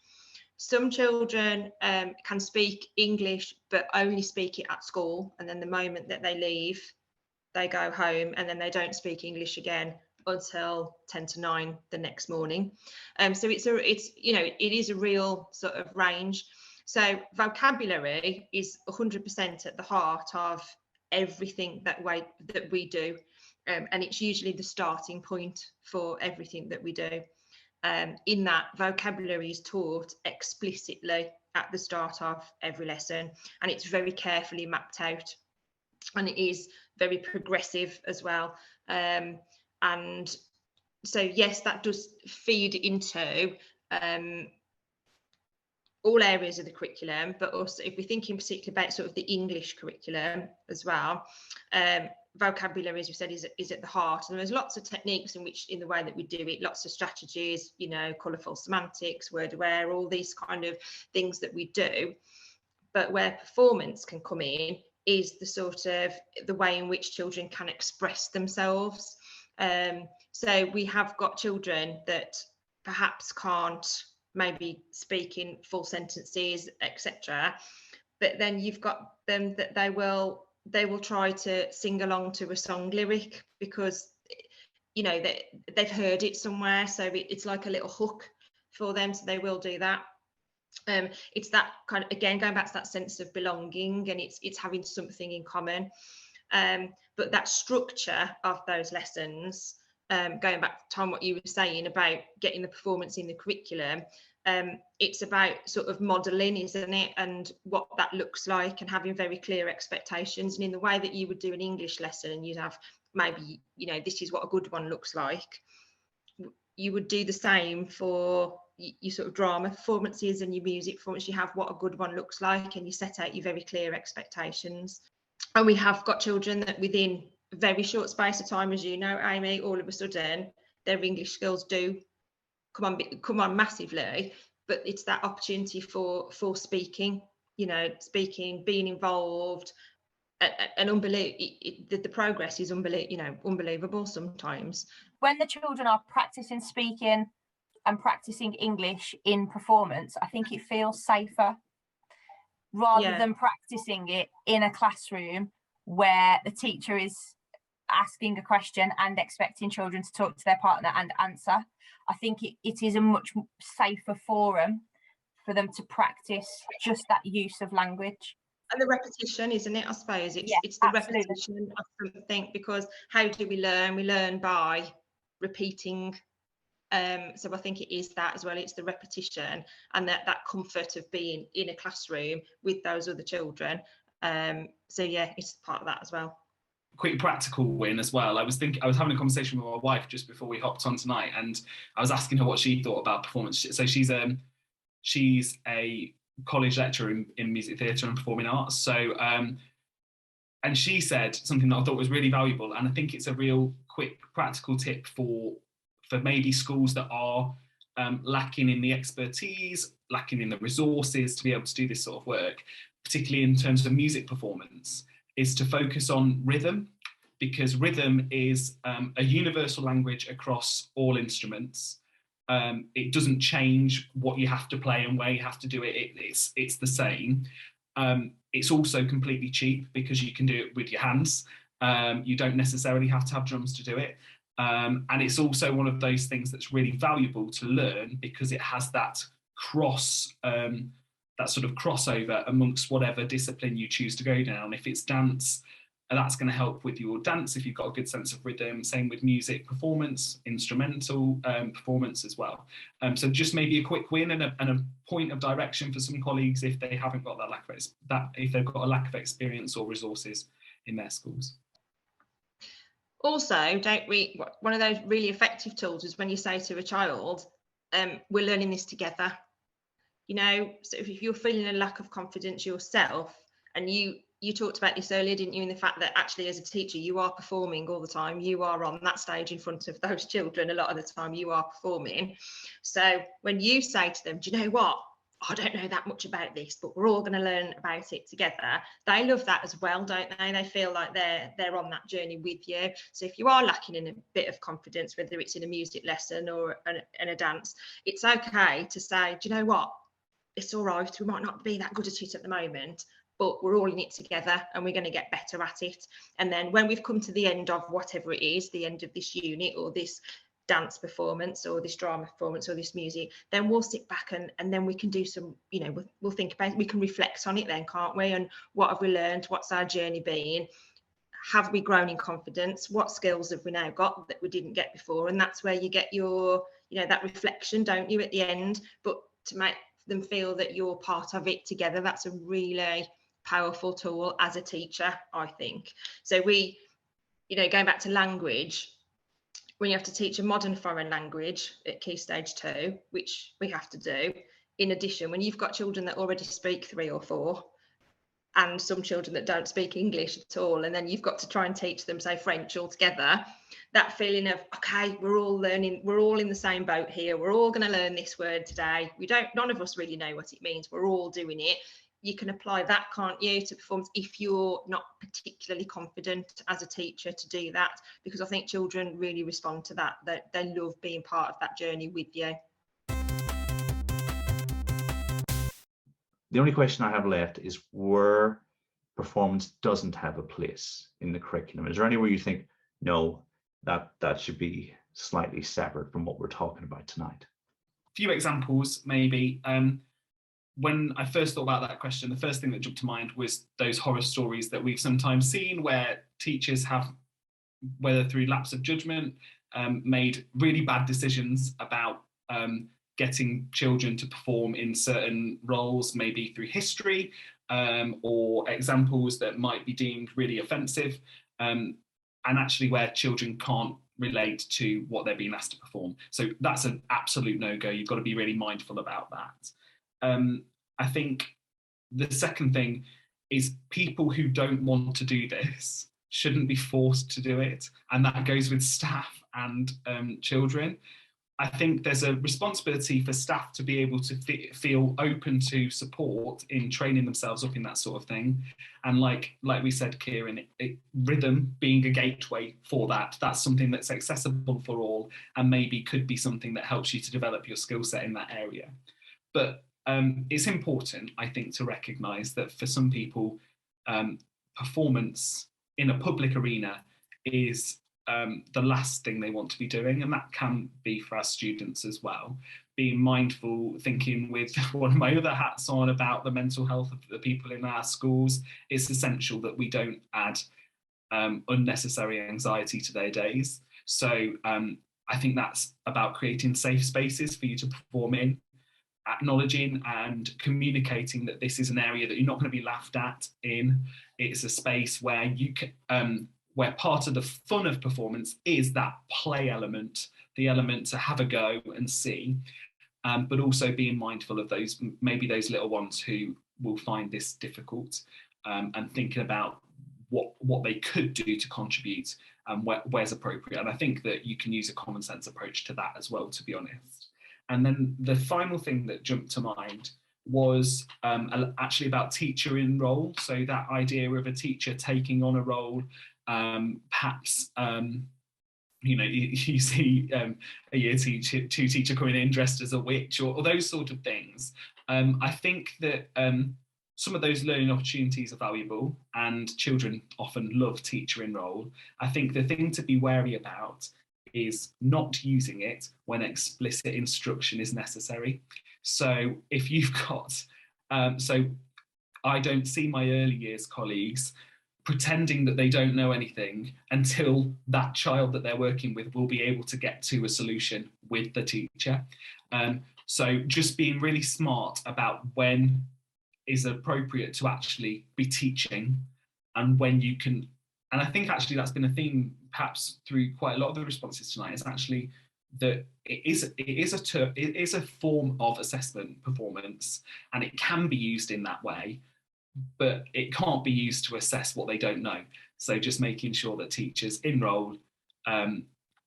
S4: Some children can speak English but only speak it at school, and then the moment that they leave, they go home and then they don't speak English again until 10 to 9 the next morning. So it is a real sort of range. So vocabulary is 100% at the heart of everything that we do, and it's usually the starting point for everything that we do. In that, vocabulary is taught explicitly at the start of every lesson, and it's very carefully mapped out, and it is very progressive as well. And so yes, that does feed into all areas of the curriculum, but also if we're thinking particularly about sort of the English curriculum as well, vocabulary, as we said, is at the heart, and there's lots of techniques in the way that we do it, lots of strategies, you know, colourful semantics, word aware, all these kind of things that we do. But where performance can come in is the sort of the way in which children can express themselves. So we have got children that perhaps can't maybe speak in full sentences, etc. But then you've got them that they will try to sing along to a song lyric because, you know, they've heard it somewhere, so it's like a little hook for them, so they will do that. It's that kind of, again, going back to that sense of belonging, and it's having something in common. But that structure of those lessons, going back to Tom, what you were saying about getting the performance in the curriculum, it's about sort of modelling, isn't it, and what that looks like, and having very clear expectations. And in the way that you would do an English lesson, and you'd have maybe, you know, this is what a good one looks like, you would do the same for your sort of drama performances and your music performance. You have what a good one looks like, and you set out your very clear expectations. And we have got children that within a very short space of time, as you know, Amy, all of a sudden their English skills do come on massively, but it's that opportunity for speaking, you know, speaking, being involved, and the progress is unbelievable sometimes.
S3: When the children are practicing speaking and practicing English in performance, I think it feels safer rather than practicing it in a classroom where the teacher is asking a question and expecting children to talk to their partner and answer. I think it is a much safer forum for them to practice just that use of language.
S4: And the repetition, isn't it? I suppose it's the absolutely. Repetition of something, because how do we learn? We learn by repeating. So I think it is that as well. It's the repetition and that comfort of being in a classroom with those other children. So yeah, it's part of that as well.
S1: Quick practical win as well. I was having a conversation with my wife just before we hopped on tonight, and I was asking her what she thought about performance. So she's a college lecturer in music theatre and performing arts. So and she said something that I thought was really valuable, and I think it's a real quick practical tip for maybe schools that are lacking in the expertise, lacking in the resources to be able to do this sort of work, particularly in terms of music performance, is to focus on rhythm, because rhythm is a universal language across all instruments. It doesn't change what you have to play and where you have to do it. It's the same. It's also completely cheap because you can do it with your hands. You don't necessarily have to have drums to do it. And it's also one of those things that's really valuable to learn because it has that that sort of crossover amongst whatever discipline you choose to go down. If it's dance, that's going to help with your dance if you've got a good sense of rhythm. Same with music performance, instrumental performance as well. So just maybe a quick win and a point of direction for some colleagues if they haven't got if they've got a lack of experience or resources in their schools.
S4: Also, one of those really effective tools is when you say to a child, we're learning this together. You know, so if you're feeling a lack of confidence yourself, and you talked about this earlier, didn't you, in the fact that actually as a teacher you are performing all the time, you are on that stage in front of those children a lot of the time, you are performing. So when you say to them, do you know what, I don't know that much about this, but we're all going to learn about it together. They love that as well, don't they? They feel like they're on that journey with you. So if you are lacking in a bit of confidence, whether it's in a music lesson or in a dance, it's okay to say, do you know what? It's all right. We might not be that good at it at the moment, but we're all in it together and we're going to get better at it. And then when we've come to the end of whatever it is, the end of this unit or this dance performance or this drama performance or this music, then we'll sit back and then we can do some, you know, we'll think about it, we can reflect on it then, can't we? And what have we learned? What's our journey been? Have we grown in confidence? What skills have we now got that we didn't get before? And that's where you get your, you know, that reflection, don't you, at the end? But to make them feel that you're part of it together, that's a really powerful tool as a teacher, I think. So we, you know, going back to language, when you have to teach a modern foreign language at Key Stage 2, which we have to do, in addition, when you've got children that already speak 3 or 4, and some children that don't speak English at all, and then you've got to try and teach them, say, French altogether, that feeling of, okay, we're all learning, we're all in the same boat here, we're all going to learn this word today. None of us really know what it means, we're all doing it. You can apply that, can't you, to performance if you're not particularly confident as a teacher to do that, because I think children really respond to that. They love being part of that journey with you.
S2: The only question I have left is where performance doesn't have a place in the curriculum. Is there anywhere you think, no, that should be slightly separate from what we're talking about tonight?
S1: A few examples, maybe. When I first thought about that question, the first thing that jumped to mind was those horror stories that we've sometimes seen where teachers have, whether through lapse of judgment, made really bad decisions about getting children to perform in certain roles, maybe through history, or examples that might be deemed really offensive, and actually where children can't relate to what they're being asked to perform. So that's an absolute no-go. You've got to be really mindful about that. I think the second thing is people who don't want to do this shouldn't be forced to do it. And that goes with staff and children. I think there's a responsibility for staff to be able to feel open to support in training themselves up in that sort of thing. And like we said, Kieran, rhythm being a gateway for that, that's something that's accessible for all and maybe could be something that helps you to develop your skill set in that area. But it's important, I think, to recognise that for some people, performance in a public arena is the last thing they want to be doing, and that can be for our students as well. Being mindful, thinking with one of my other hats on about the mental health of the people in our schools, it's essential that we don't add unnecessary anxiety to their days. So I think that's about creating safe spaces for you to perform in, acknowledging and communicating that this is an area that you're not going to be laughed at in. It's a space where you can, where part of the fun of performance is that play element, the element to have a go and see, but also being mindful of those, maybe those little ones who will find this difficult, and thinking about what they could do to contribute and where's appropriate. And I think that you can use a common sense approach to that as well, to be honest. And then the final thing that jumped to mind was actually about teacher in role. So that idea of a teacher taking on a role, perhaps, you know, you see a year 2 teacher coming in dressed as a witch or those sort of things. I think that some of those learning opportunities are valuable and children often love teacher in role. I think the thing to be wary about is not using it when explicit instruction is necessary. So if you've got, so I don't see my early years colleagues pretending that they don't know anything until that child that they're working with will be able to get to a solution with the teacher. So just being really smart about when is appropriate to actually be teaching and when you can. And I think actually that's been a theme perhaps through quite a lot of the responses tonight, is actually that it is a form of assessment performance, and it can be used in that way, but it can't be used to assess what they don't know. So just making sure that teachers in role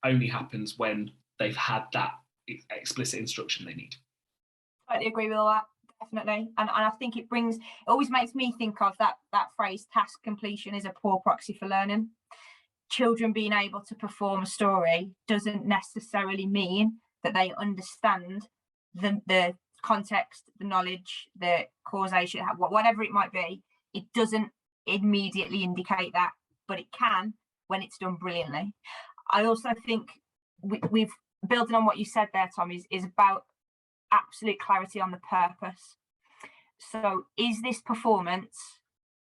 S1: only happens when they've had that explicit instruction they need.
S3: I totally agree with all that. Definitely. And I think it always makes me think of that phrase, task completion is a poor proxy for learning. Children being able to perform a story doesn't necessarily mean that they understand the context, the knowledge, the causation, whatever it might be. It doesn't immediately indicate that, but it can when it's done brilliantly. I also think we've building on what you said there, Tom, is about absolute clarity on the purpose. So is this performance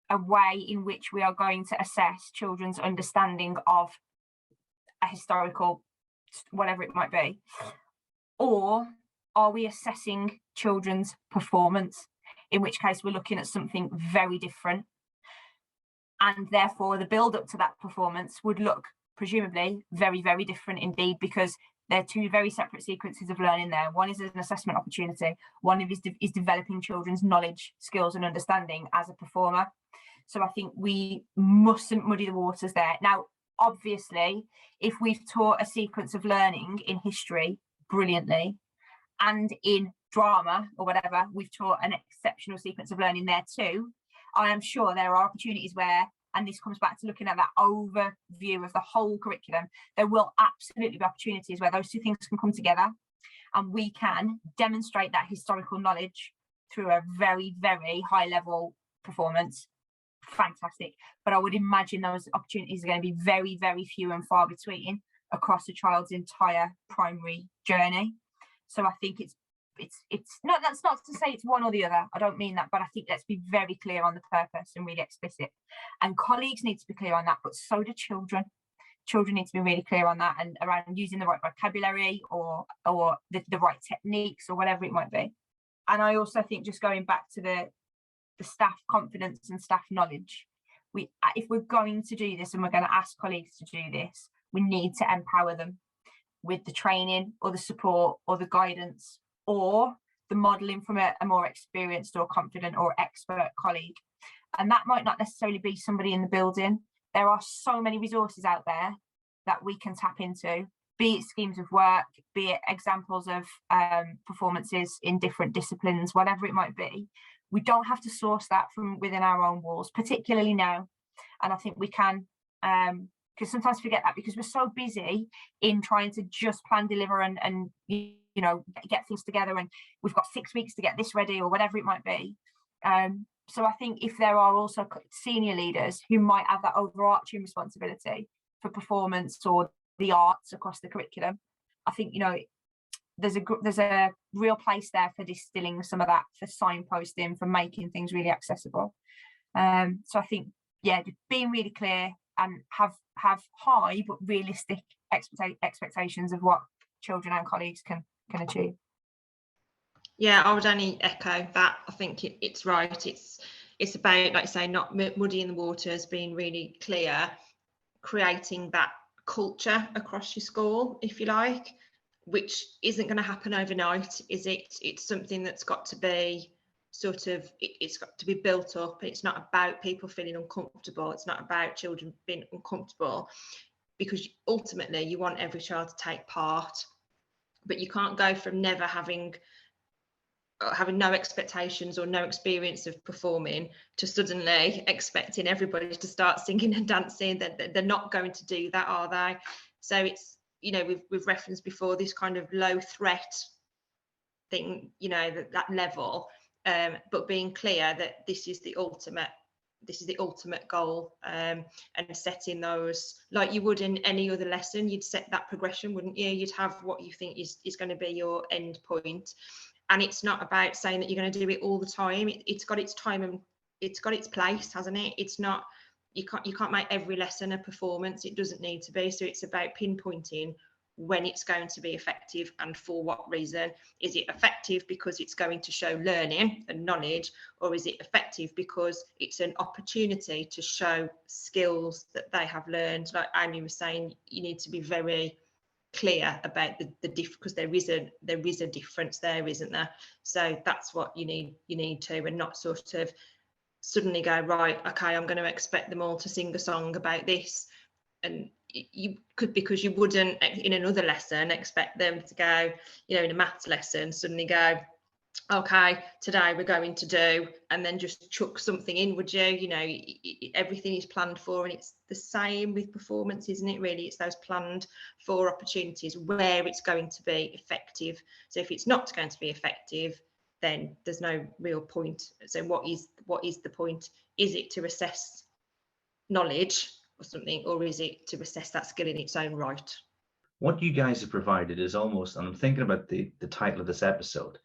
S3: a way in which we are going to assess children's understanding of a historical, whatever it might be, or are we assessing children's performance, in which case we're looking at something very different, and therefore the build up to that performance would look presumably very, very different indeed, because they're two very separate sequences of learning there. One is an assessment opportunity, one is developing children's knowledge, skills and understanding as a performer. So I think we mustn't muddy the waters there. Now, obviously, if we've taught a sequence of learning in history brilliantly, and in drama or whatever, we've taught an exceptional sequence of learning there too, I am sure there are opportunities where, and this comes back to looking at that overview of the whole curriculum, there will absolutely be opportunities where those two things can come together and we can demonstrate that historical knowledge through a very, very high level performance. Fantastic. But I would imagine those opportunities are going to be very, very few and far between across a child's entire primary journey. So I think it's not, that's not to say it's one or the other, I don't mean that, but I think let's be very clear on the purpose and really explicit, and colleagues need to be clear on that, but so do children. Children need to be really clear on that and around using the right vocabulary or the right techniques or whatever it might be. And I also think, just going back to the staff confidence and staff knowledge, if we're going to do this and we're going to ask colleagues to do this, we need to empower them with the training or the support or the guidance or the modelling from a more experienced or confident or expert colleague. And that might not necessarily be somebody in the building. There are so many resources out there that we can tap into, be it schemes of work, be it examples of performances in different disciplines, whatever it might be. We don't have to source that from within our own walls, particularly now. And I think we can, because sometimes we forget that because we're so busy in trying to just plan, deliver and you know, get things together, and we've got 6 weeks to get this ready or whatever it might be. So I think if there are also senior leaders who might have that overarching responsibility for performance or the arts across the curriculum, I think, you know, there's a real place there for distilling some of that, for signposting, for making things really accessible. So I think, yeah, being really clear and have high but realistic expectations of what children and colleagues can achieve.
S4: Yeah, I would only echo that. I think it's right. It's about, like you say, not muddying the waters, being really clear, creating that culture across your school, if you like, which isn't going to happen overnight, is it? It's something that's got to be sort of, it's got to be built up. It's not about people feeling uncomfortable. It's not about children being uncomfortable, because ultimately you want every child to take part, but you can't go from never having no expectations or no experience of performing to suddenly expecting everybody to start singing and dancing. That they're not going to do that, are they? So it's, you know, we've referenced before this kind of low threat thing, you know, that level, but being clear that this is the ultimate goal, and setting those, like you would in any other lesson, you'd set that progression, wouldn't you? You'd have what you think is going to be your end point. And it's not about saying that you're going to do it all the time. It's got its time and it's got its place, hasn't it? It's not, you can't make every lesson a performance. It doesn't need to be. So it's about pinpointing when it's going to be effective and for what reason. Is it effective because it's going to show learning and knowledge, or is it effective because it's an opportunity to show skills that they have learned? Like Amy was saying, you need to be very clear about the because there is a difference there, isn't there? So that's what you need to, and not sort of suddenly go, right, okay, I'm going to expect them all to sing a song about this. And you could, because you wouldn't in another lesson expect them to go, you know, in a maths lesson, suddenly go, okay, today we're going to do, and then just chuck something in, would you? You know, everything is planned for, and it's the same with performance, isn't it? Really, it's those planned for opportunities where it's going to be effective. So if it's not going to be effective, then there's no real point. So what is the point? Is it to assess knowledge or something, or is it to assess that skill in its own right?
S2: What you guys have provided is almost, and I'm thinking about the title of this episode,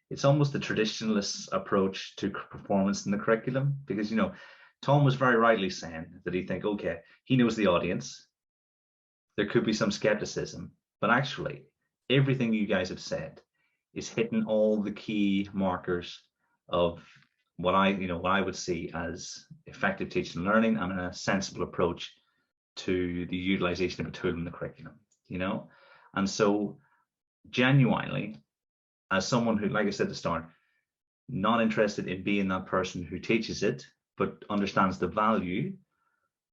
S2: it's almost the traditionalist approach to performance in the curriculum, because, you know, Tom was very rightly saying that okay, he knows the audience, there could be some skepticism, but actually everything you guys have said is hitting all the key markers of what I would see as effective teaching and learning, and a sensible approach to the utilization of a tool in the curriculum, you know. And so genuinely, as someone who, like I said at the start, not interested in being that person who teaches it, but understands the value,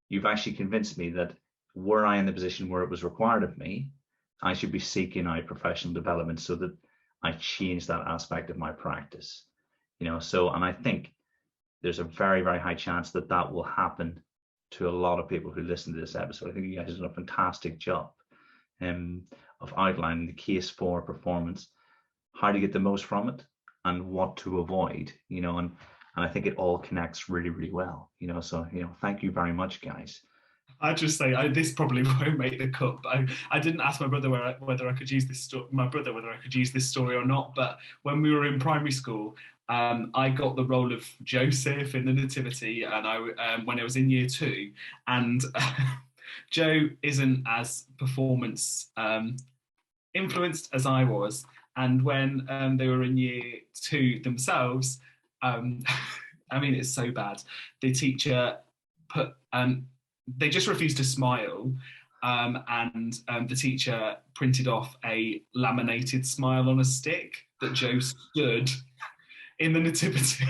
S2: you've actually convinced me that were I in the position where it was required of me, I should be seeking out professional development so that I change that aspect of my practice, you know. So, and I think there's a very, very high chance that that will happen to a lot of people who listen to this episode. I think you guys have done a fantastic job of outlining the case for performance, how to get the most from it, and what to avoid, you know, and I think it all connects really, really well, you know. So, you know, thank you very much, guys.
S1: I just say this probably won't make the cut. But I didn't ask my brother whether I could use this story or not. But when we were in primary school, I got the role of Joseph in the Nativity, and when I was in year 2, and Joe isn't as performance influenced as I was. And when they were in year 2 themselves, I mean, it's so bad. The teacher they just refused to smile, and the teacher printed off a laminated smile on a stick that Joe stood in the Nativity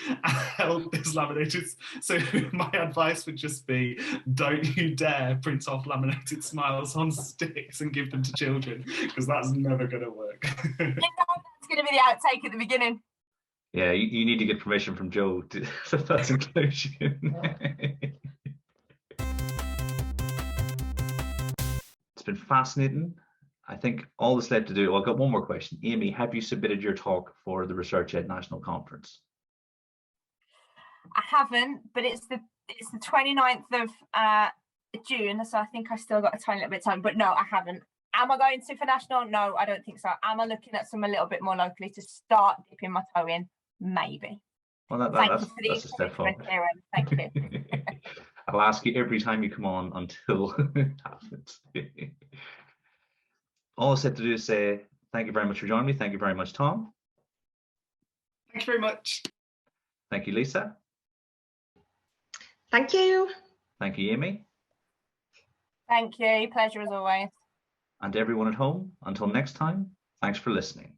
S1: and held this laminated. So my advice would just be, don't you dare print off laminated smiles on sticks and give them to children, because that's never going to work.
S3: You know, that's going to be the outtake at the beginning.
S2: Yeah, you need to get permission from Joe for that inclusion. It's been fascinating. I think all that's left to do, I've got one more question. Amy, have you submitted your talk for the ResearchEd National Conference?
S3: I haven't, but it's the 29th of June, so I think I still got a tiny little bit of time, but no, I haven't. Am I going to for national? No, I don't think so. Am I looking at some a little bit more locally to start dipping my toe in? Maybe.
S2: Well, that's a step forward.
S3: Thank you.
S2: I'll ask you every time you come on until it happens. All I said to do is say thank you very much for joining me. Thank you very much, Tom.
S1: Thank you very much.
S2: Thank you, Lisa.
S4: Thank you.
S2: Thank you, Amy.
S3: Thank you. Pleasure as always.
S2: And everyone at home, until next time, thanks for listening.